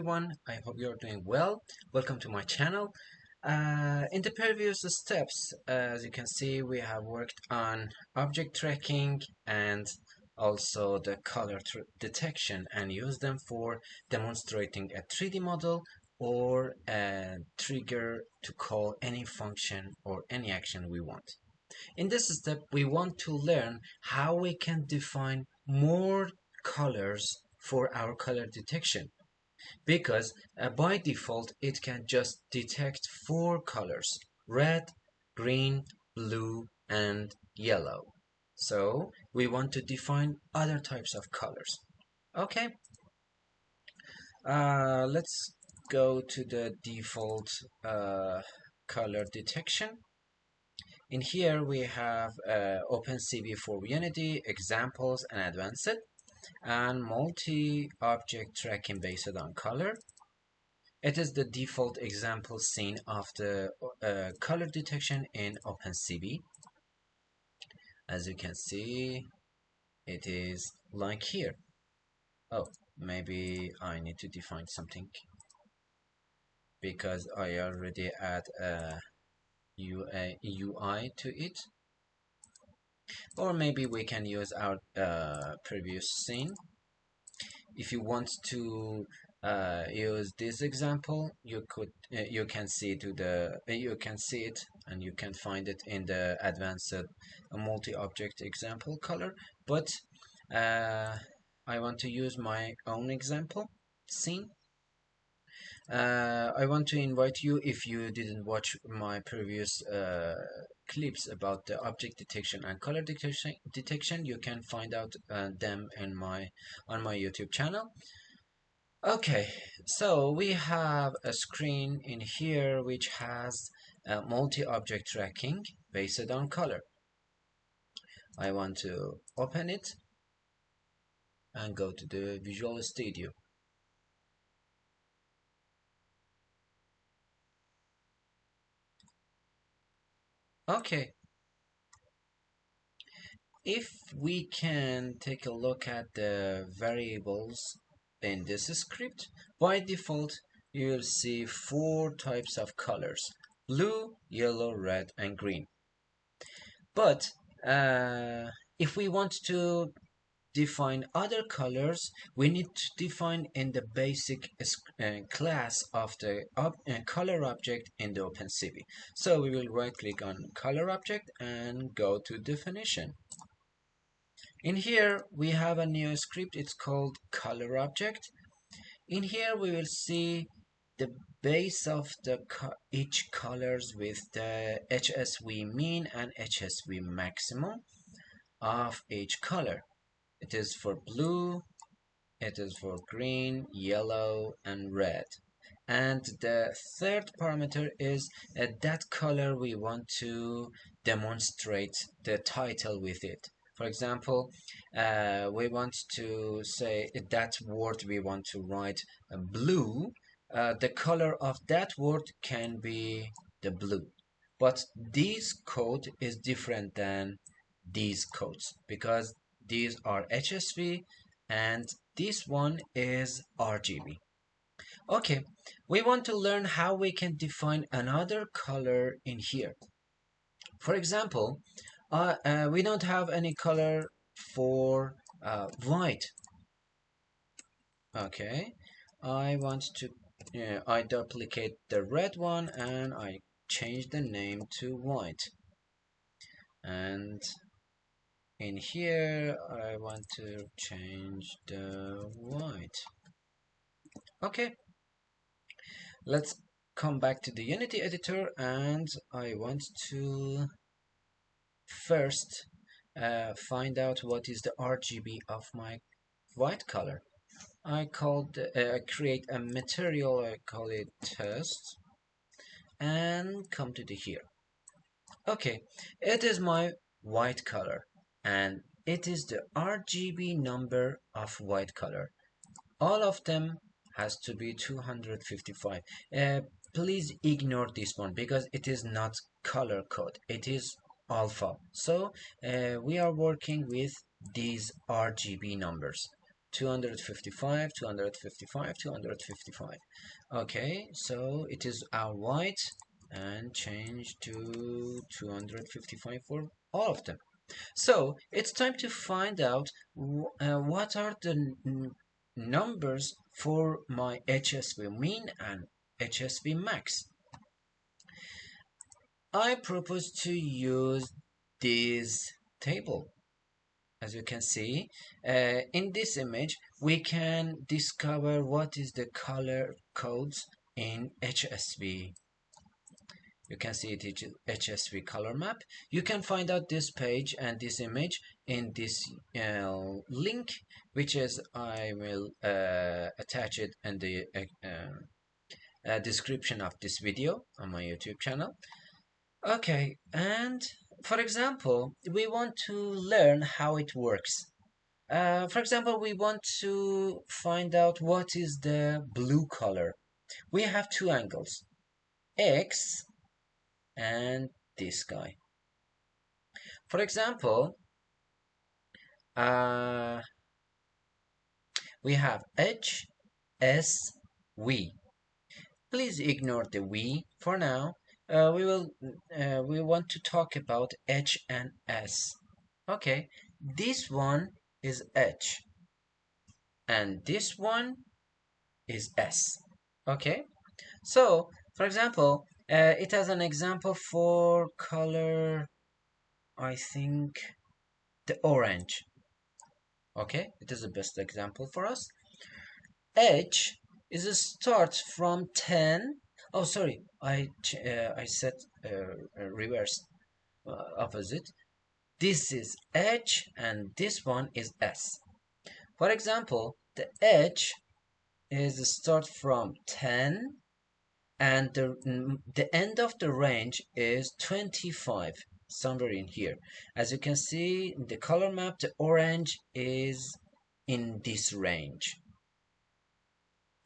everyone, I hope you're doing well. Welcome to my channel. In the previous steps, as you can see, we have worked on object tracking and also the color detection and use them for demonstrating a 3D model or a trigger to call any function or any action we want. In this step, we want to learn how we can define more colors for our color detection because by default it can just detect four colors: red, green, blue, and yellow. So we want to define other types of colors. Okay, let's go to the default color detection. In here we have OpenCV for Unity, examples and advanced, and multi-object tracking based on color. It is the default example scene of the color detection in OpenCV. As you can see, it is like here. Oh, maybe I need to define something because I already add a UI to it. Or maybe we can use our previous scene. If you want to use this example, you can see it and you can find it in the advanced multi-object example color. But I want to use my own example scene. I want to invite you, if you didn't watch my previous clips about the object detection and color detection, you can find out them in on my YouTube channel. Okay, so we have a screen in here which has multi-object tracking based on color. I want to open it and go to the Visual Studio. Okay, if we can take a look at the variables in this script, by default you will see four types of colors: blue, yellow, red, and green. But if we want to define other colors, we need to define in the basic class of the color object in the OpenCV. So we will right click on color object and go to definition. In here we have a new script, it's called color object. In here we will see the base of each colors with the HSV mean and HSV maximum of each color. It is for blue, it is for green, yellow, and red. And the third parameter is that color we want to demonstrate the title with it. For example, we want to say that word we want to write blue. The color of that word can be the blue. But this code is different than these codes because these are HSV and this one is RGB. Okay, we want to learn how we can define another color in here. For example, we don't have any color for white. Okay, I want to I duplicate the red one and I change the name to white. And in here I want to change the white. Okay, let's come back to the Unity editor, and I want to first find out what is the RGB of my white color. I create a material, I call it test, and come to the here. Okay, it is my white color and it is the RGB number of white color. All of them has to be 255. Please ignore this one because it is not color code, it is alpha. So we are working with these RGB numbers: 255, 255, 255. Okay, so it is our white, and change to 255 for all of them. So it's time to find out what are the numbers for my HSV mean and HSV max. I propose to use this table. As you can see, in this image, we can discover what is the color codes in HSV. You can see it is HSV color map. You can find out this page and this image in this link, which is I will attach it in the description of this video on my YouTube channel. Okay, and for example, we want to learn how it works. For example, we want to find out what is the blue color. We have two angles, X and this guy. For example, we have H, S, V. Please ignore the V for now. We want to talk about H and S. Okay, this one is H and this one is S. Okay, so for example, it has an example for color, I think the orange. Okay, it is the best example for us. H is a start from 10. Oh, sorry, I set reverse opposite. This is H and this one is S. For example, the H is a start from 10 and the end of the range is 25, somewhere in here. As you can see in the color map, the orange is in this range.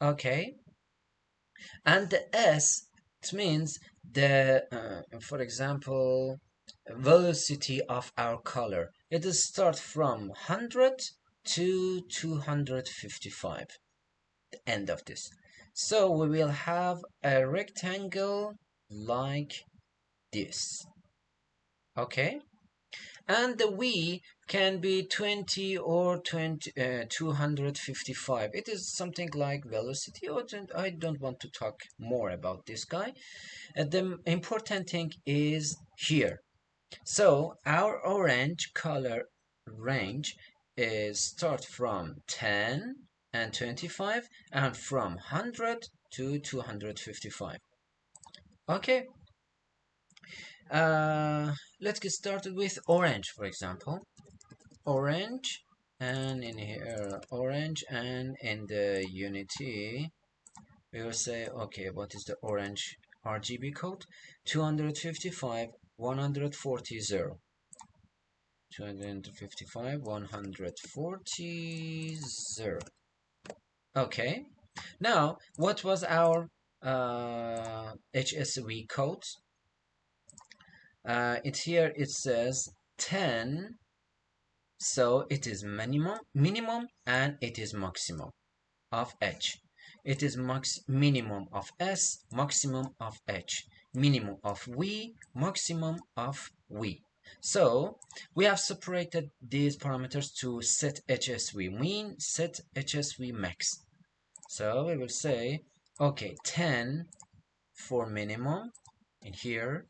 Okay, and the S, it means the for example, velocity of our color. It will start from 100 to 255, the end of this. So we will have a rectangle like this. Okay, and the V can be 20 or 255. It is something like velocity. I don't want to talk more about this guy. The important thing is here. So our orange color range is start from 10 and 25 and from 100 to 255. Okay, let's get started with orange, for example. Orange, and in here orange, and in the unity we will say, okay, what is the orange RGB code? 255 140 0. 255 140 0. Okay, now what was our HSV code? Here it says 10, so it is minimum and it is maximum of H. It is minimum of S, maximum of H, minimum of V, maximum of V. So we have separated these parameters to set HSV mean, set HSV max. So we will say, okay, 10 for minimum in here,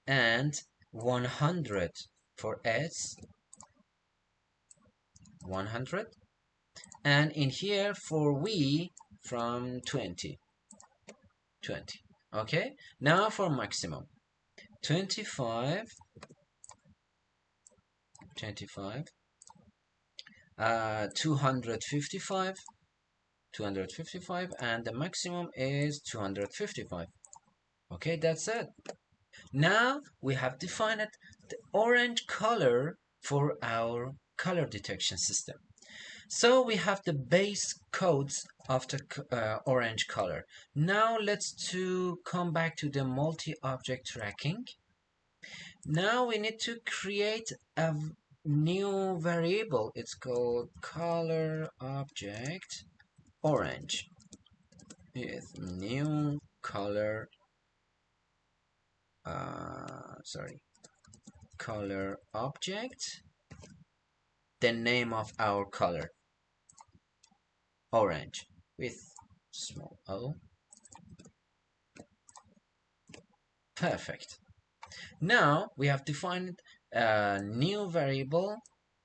and 100 for S, 100, and in here for V from 20. Okay, now for maximum, 25, 255, and the maximum is 255. Okay, that's it. Now we have defined the orange color for our color detection system. So we have the base codes of the orange color. Now let's come back to the multi-object tracking. Now we need to create a new variable. It's called color object orange with new color color object, the name of our color, orange with small o. Perfect. Now we have defined a new variable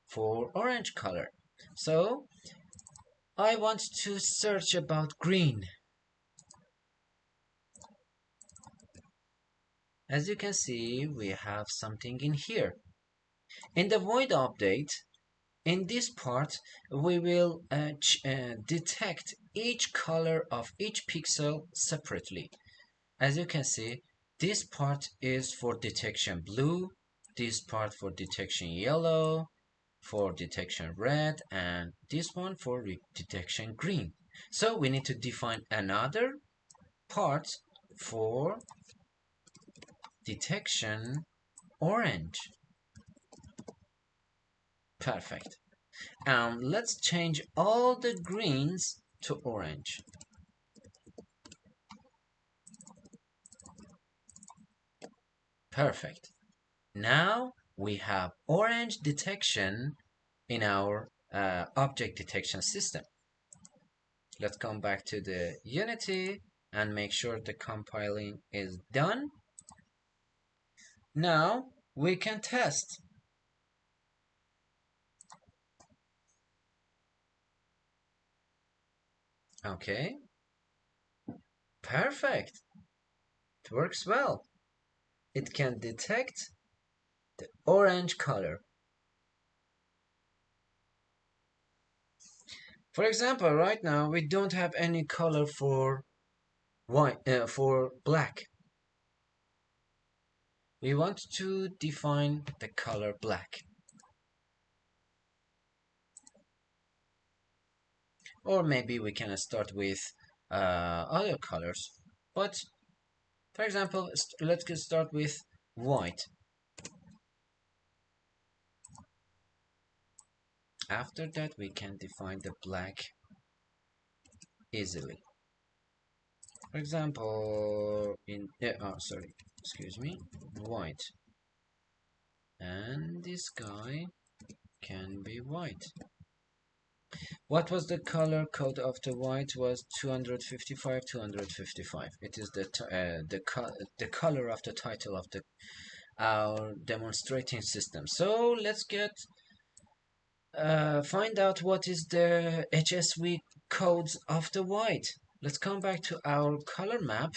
for orange color. So I want to search about green. As you can see, we have something in here. In the void update, in this part, we will detect each color of each pixel separately. As you can see, this part is for detection blue, this part for detection yellow, for detection red, and this one for detection green. So we need to define another part for detection orange. Perfect. And let's change all the greens to orange. Perfect. Now we have orange detection in our object detection system. Let's come back to the Unity and make sure the compiling is done. Now we can test. Okay, perfect. It works well. It can detect the orange color. For example, right now we don't have any color for for black. We want to define the color black. Or maybe we can start with other colors. But for example, let's start with white. After that, we can define the black easily. For example, excuse me, white. And this guy can be white. What was the color code of the white? Was 255, 255. It is the color of the title of our demonstrating system. So let's find out what is the HSV codes of the white. Let's come back to our color map.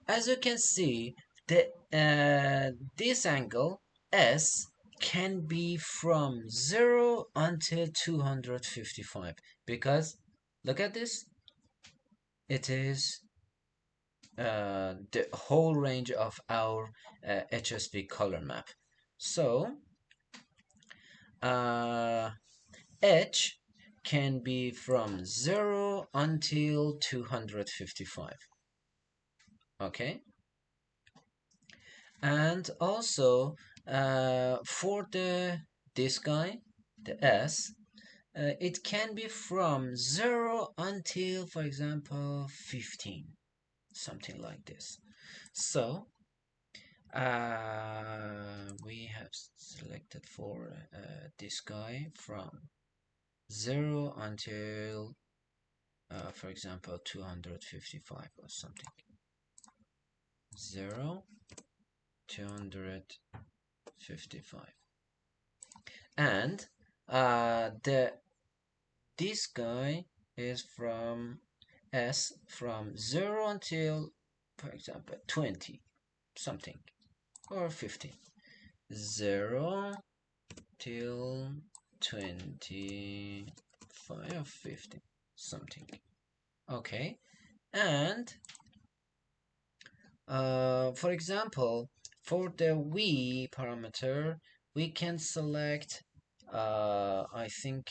As you can see, this angle S can be from 0 until 255 because look at this. It is the whole range of our HSV color map. So H can be from 0 until 255. Okay? And also for this guy, the S, it can be from 0 until, for example, 15, something like this. So we have selected for this guy from 0 until, for example, 255 or something. 0, 255. And this guy is from S from 0 until, for example, 20 something or 15. 0 till 25 or 15 something. Okay, and for example, for the V parameter, we can select I think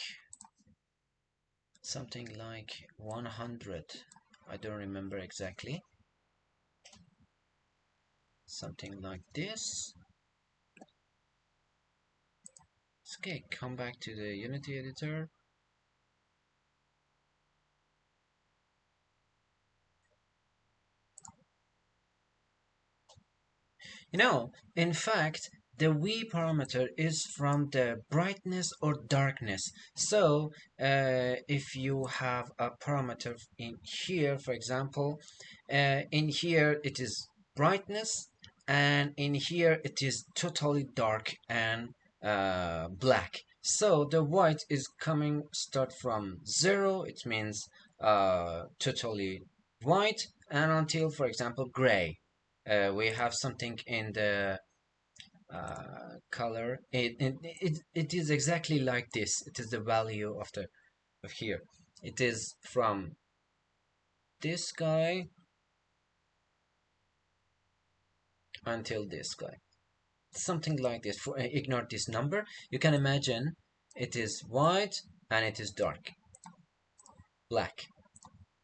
something like 100. I don't remember exactly. Something like this. Okay, come back to the Unity editor. In fact, the V parameter is from the brightness or darkness. So, if you have a parameter in here, for example, in here it is brightness, and in here it is totally dark and black. So the white is coming start from 0, it means totally white, and until, for example, gray. We have something in the color. It is exactly like this. It is the value of the of here. It is from this guy until this guy. Something like this. Ignore this number. You can imagine it is white and it is dark black.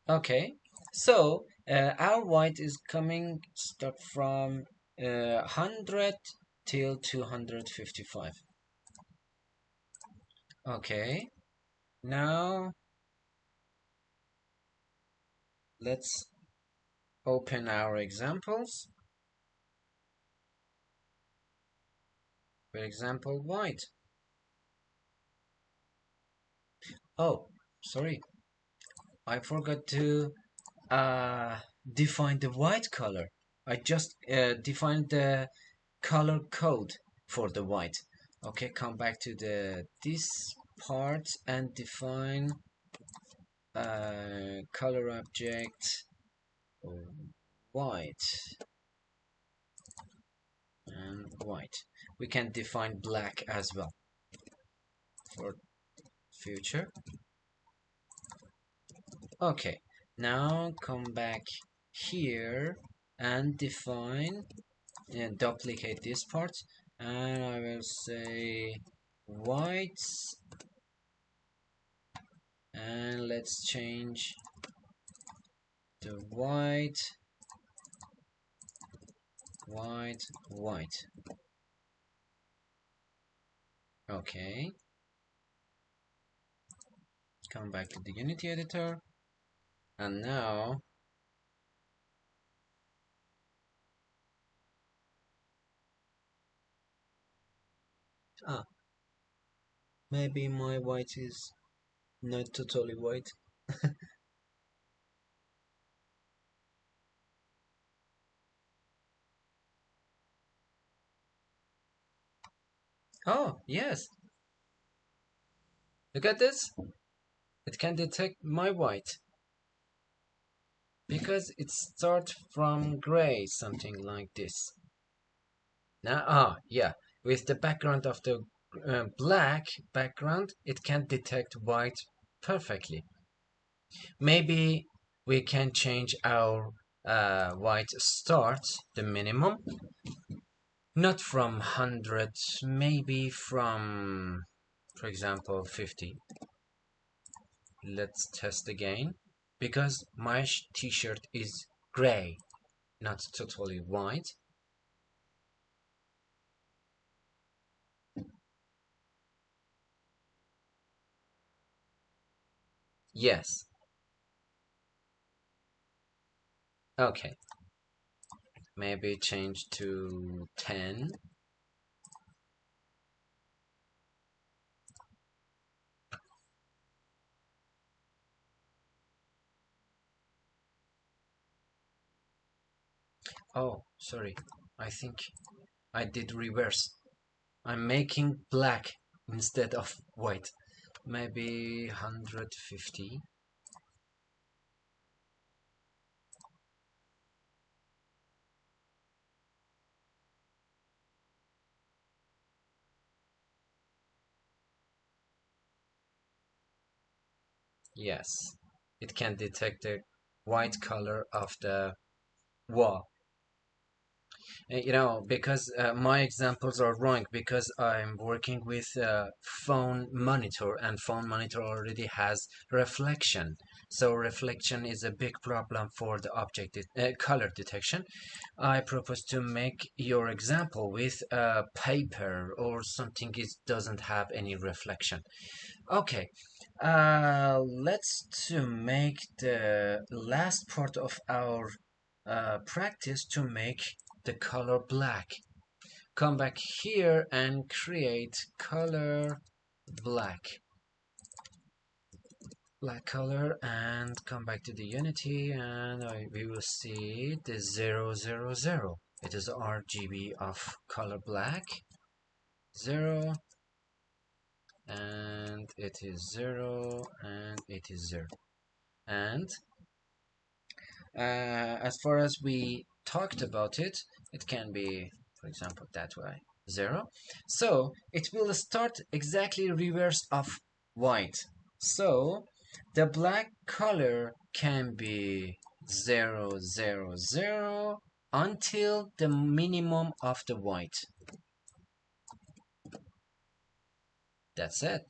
Okay, so our white is coming start from 100 till 255. Okay, now let's open our examples. For example, white. Oh, sorry, I forgot to define the white color. I just defined the color code for the white. Okay, come back to the this part and define color object white and white. We can define black as well for future. Okay, now come back here and define and duplicate this part, and I will say white, and let's change the white, white, white. Okay, come back to the Unity editor, and now maybe my white is not totally white. Oh, yes. Look at this. It can detect my white because it starts from gray, something like this. Now, yeah, with the background of the black background, it can detect white perfectly. Maybe we can change our white start, the minimum, not from 100, maybe from, for example, 50. Let's test again. Because my t-shirt is gray, not totally white. Yes. Okay. Maybe change to 10. Oh, sorry. I think I did reverse. I'm making black instead of white. Maybe 150. Yes. It can detect the white color of the wall. Because my examples are wrong because I'm working with phone monitor, and phone monitor already has reflection. so reflection is a big problem for the object color detection. I propose to make your example with a paper or something it doesn't have any reflection. Okay, let's to make the last part of our practice to make the color black. Come back here and create color black. Black color, and come back to the Unity, and we will see the 000. It is RGB of color black 0, and it is 0, and it is 0. And as far as we talked about it, it can be, for example, that way 0. So it will start exactly reverse of white. So the black color can be 000 until the minimum of the white. That's it.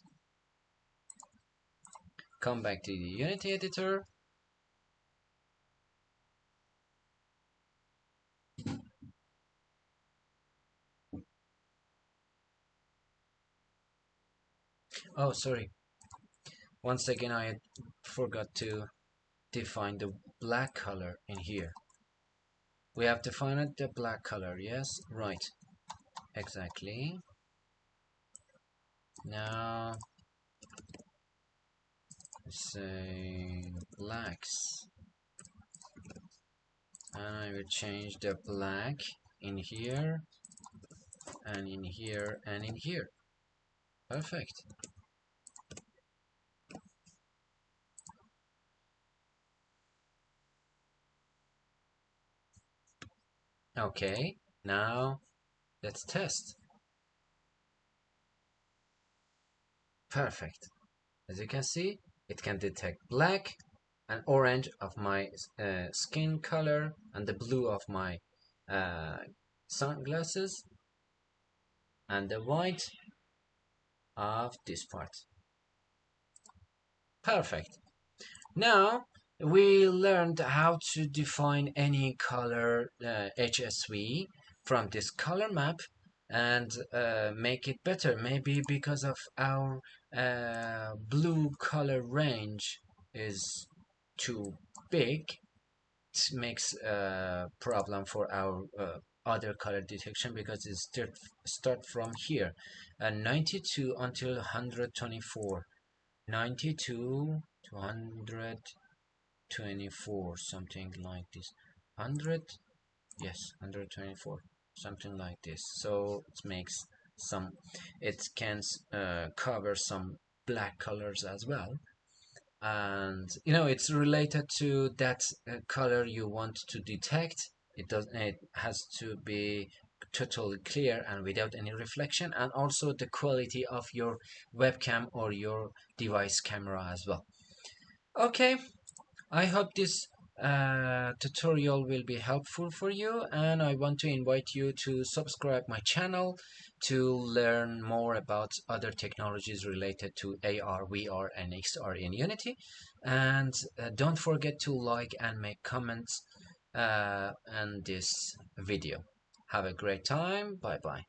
Come back to the Unity editor. Oh, sorry. Once again, I forgot to define the black color in here. We have defined the black color, yes? Right. Exactly. Now, say blacks. And I will change the black in here, and in here, and in here. Perfect. Okay, now let's test. Perfect. As you can see, it can detect black and orange of my skin color and the blue of my sunglasses and the white of this part. Perfect. Now we learned how to define any color HSV from this color map and make it better. Maybe because of our blue color range is too big, it makes a problem for our other color detection because it start from here, 92 until 124. 92 to 124, something like this. 100, yes, 124, something like this. So it makes some, it can cover some black colors as well. And you know, it's related to that color you want to detect. It has to be totally clear and without any reflection, and also the quality of your webcam or your device camera as well. Okay, I hope this tutorial will be helpful for you, and I want to invite you to subscribe my channel to learn more about other technologies related to AR, VR, and XR in Unity. And don't forget to like and make comments on this video. Have a great time. Bye bye.